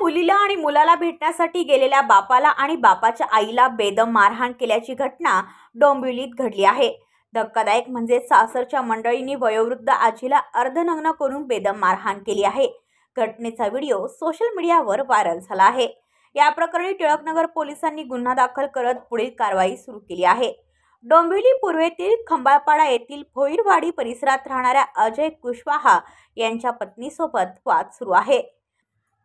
मुलीला आणि मुलाला भेटण्यासाठी गेलेल्या बापाला आणि बापाच्या आईला बेदम मारहाण केल्याची घटना डोंबिवलीत घडली आहे। धक्कादायक म्हणजे सासरच्या मंडळींनी वयोवृद्ध आजीला अर्धनग्न करून बेदम मारहाण केली आहे। घटनेचा व्हिडिओ सोशल मीडियावर व्हायरल झाला आहे। या प्रकरणी टिळकनगर पोलिसांनी गुन्हा दाखल करत पुढील कारवाई सुरू केली आहे। डोंबिवली पूर्वेतील खंबाळपाडा येथील भोईरवाडी परिसरात राहणाऱ्या अजय कुशवाहा यांच्या पत्नीसोबत वाद सुरू आहे।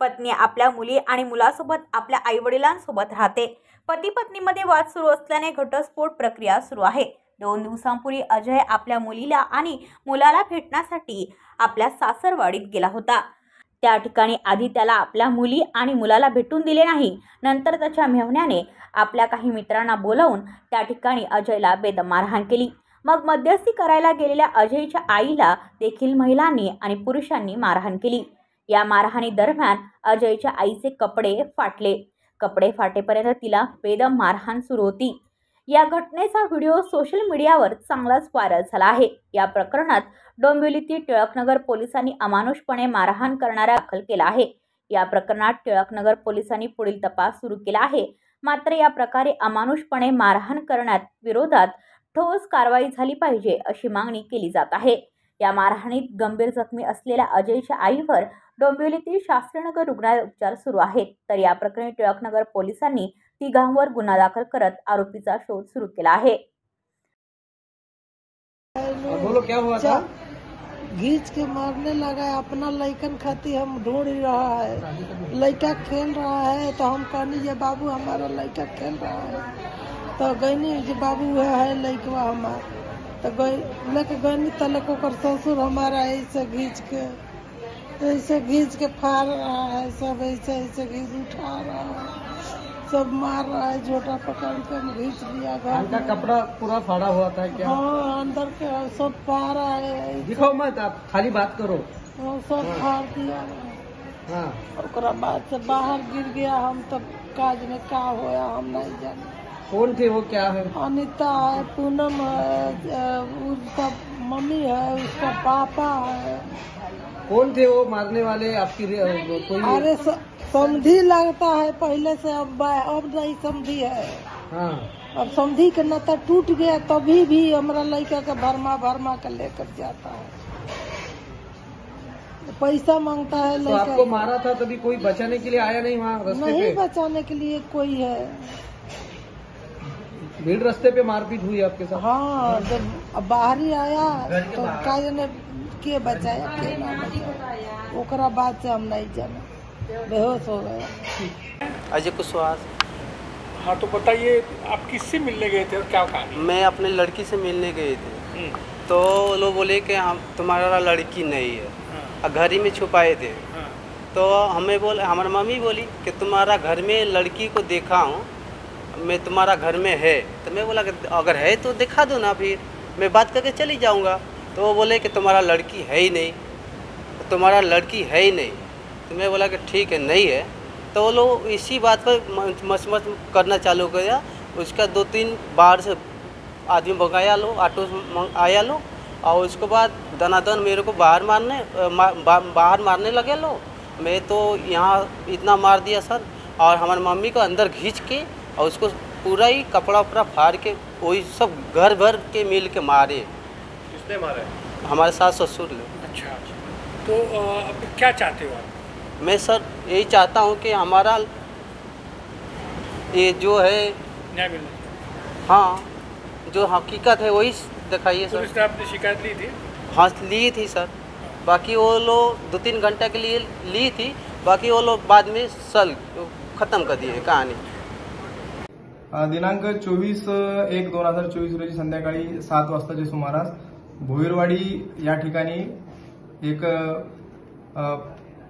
पत्नी आपल्या मुली आणि मुलासोबत आपल्या आईवडिलांसोबत राहते। पती पत्नीमध्ये वाद सुरू असल्याने घटस्फोट प्रक्रिया सुरू आहे। 2 दिवसांपूर्वी अजय आपल्या मुलीला आणि मुलाला भेटण्यासाठी आपल्या सासरवाडीत गेला होता। त्या ठिकाणी आधी त्याला आपल्या मुली आणि मुलाला भेटून दिले नाही। नंतर त्याच्या मेहुण्याने आपल्या काही मित्रांना बोलावून त्या ठिकाणी अजयला बेदम मारहाण केली। मग मध्यस्थी करायला गेलेल्या अजयच्या आईला देखील महिलांनी आणि पुरुषांनी मारहाण केली। या मारहाणी दरम्यान अजयच्या आईचे कपडे फाटेपर्यंत तिला बेदम मारहाण सुरू होती। या घटनेचा व्हिडिओ सोशल मीडियावर चांगलाच व्हायरल झाला आहे। या प्रकरणात डोंबिवलीतील टिळकनगर पोलिसांनी अमानुषपणे मारहाण करणारा दाखल केला आहे। या प्रकरणात टिळकनगर पोलिसांनी पुढील तपास सुरू केला आहे। मात्र या प्रकारे अमानुषपणे मारहाण करण्यात विरोधात ठोस कारवाई झाली पाहिजे अशी मागणी केली जात आहे। या मारहाणीत गंभीर जखमी असलेल्या अजयच्या आईवर डोंबिवलीतील शास्त्रीनगर रुग्णालयात उपचार सुरू आहेत। तर या प्रकरणी टिळकनगर पोलिसांनी तिघांवर गुन्हा दाखल करत आरोपीचा शोध सुरू केला आहे। बोलो क्या हुआ था? घींच के मारने लगा। अपना लइकन खाती हम ढूंढ रहा है, लड़का खेल रहा है तो हम कहनी जे बाबू हमारा लड़का खेल रहा है तो गईनी जे बाबू है लड़कवा हमार तो लेके गईनी तलक ओकर ससुर हमारा ऐसे घींच के फाड़ रहा है, सब ऐसे घींच उठा रहा है, सब मार रहा है, झोटा पकड़ के घींच लिया घर का कपड़ा पूरा फाड़ा हुआ था क्या? हाँ, अंदर के सब फाड़ रहा है। दिखाओ मत, आप खाली बात करो। सब फाड़ दिया। हाँ, ओकरा बाद से बाहर गिर गया। हम तब काज में का होया हम नहीं जाने। कौन थे वो, क्या है? अनिता है, पूनम है, उसका मम्मी है, उसका पापा है। कौन थे वो मारने वाले आपकी कोई? अरे समधी लगता है पहले से, अब नहीं समधी है। हाँ, अब समधी के नाता टूट गया तभी भी हमारा लड़का का भरमा कर लेकर जाता है, पैसा मांगता है। तो आपको मारा था तभी कोई बचाने के लिए आया नहीं वहाँ रास्ते पे? नहीं बचाने के लिए कोई है। भीड़ रास्ते पे मारपीट हुई आपके साथ? हाँ, जब बाहर ही आया तो का जाने के बचाया के ना बचाया। ओकरा बाद से हम नहीं जाना, बेहोश हो गया। अजय कुशवाहा। हाँ, तो बताइए आप किससे मिलने गए थे और क्या कहानी? मैं अपने लड़की से मिलने गए थे तो लोग बोले कि हम तुम्हारा लड़की नहीं है। हाँ। घर ही में छुपाए थे। हाँ। तो हमें बोले, हमारी मम्मी बोली कि तुम्हारा घर में लड़की को देखा हूँ, मैं तुम्हारा घर में है। तो मैं बोला कि अगर है तो दिखा दो ना, फिर मैं बात करके चली जाऊँगा। तो वो बोले कि तुम्हारा लड़की है ही नहीं, तुम्हारा लड़की है ही नहीं। तो मैं बोला कि ठीक है, नहीं है। तो वो लोग इसी बात पर मच करना चालू कर दिया। उसका 2-3 बार से आदमी भगाया लो, ऑटो आया लो, और उसके बाद दनादन मेरे को बाहर मारने लगे लो। मैं तो यहाँ इतना मार दिया सर, और हमारी मम्मी को अंदर खींच के और उसको पूरा ही कपड़ा उपड़ा फाड़ के वही सब घर भर के मिल के मारे। किसने मारा? हमारे सास ससुर ने। अच्छा, तो अब क्या चाहते हो आप? मैं सर यही चाहता हूँ कि हमारा ये जो है न्याय मिलना। हाँ, जो हकीकत है वही दिखाइए सर। पुलिस ने आपने शिकायत ली थी? हाँ, ली थी सर। बाकी वो लोग 2-3 घंटे के लिए ली थी, बाकी वो लोग बाद में ख़त्म कर दिए कहानी। दिनांक 24/1/2024 रोजी संध्याकाळी 7 वाजताच्या सुमारास भोईरवाडी या ठिकाणी एक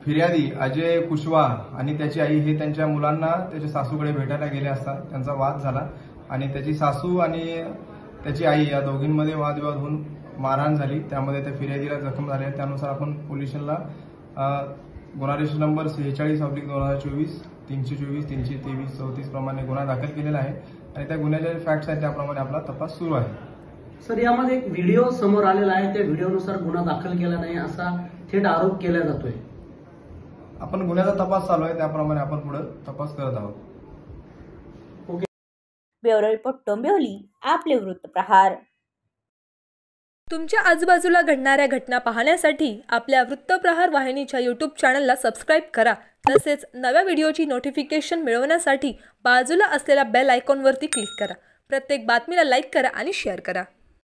फिर्यादी अजय कुशवाहा आणि त्याची आई हे त्यांच्या मुलांना त्याच्या सासूकडे भेटायला गेले असता त्यांचा वाद झाला आणि त्याची सासू आणि त्याची आई या दोघींमध्ये वादविवाद होऊन मारहाण झाली। त्यामध्ये त्या फिर्यादीला जखम झाले। त्यानुसार आपण पोलीस स्टेशनला गुन्हा रजिस्टर नंबर 46/2024 324 323 34 प्रमाणे गुन्हा दाखल केलेला आहे आणि त्या गुन्ह्याचे फॅक्ट्स आहेत त्याप्रमाणे आपला तपास सुरू आहे। सर, यामध्ये एक व्हिडिओ समोर आलेला आहे, त्या व्हिडिओनुसार गुन्हा दाखल केला नाही असा थेट आरोप केला जातोय। आपण गुन्ह्याचा तपास चालू आहे, त्याप्रमाणे आपण पुढे तपास करत आहोत. ब्युरो रिपोर्ट डोंबिवली, आपले वृत्तप्रहार. तुमच्या आजूबाजूला घडणाऱ्या घटना पाहण्यासाठी आपल्या वृत्तप्रहार वाहिनीच्या यूट्यूब चॅनलला सबस्क्राईब करा. तसेच नव्या व्हिडिओची नोटिफिकेशन मिळवण्यासाठी बाजूला असलेल्या बेल आयकॉनवरती क्लिक करा. प्रत्येक बातमीला लाईक करा आणि शेअर करा.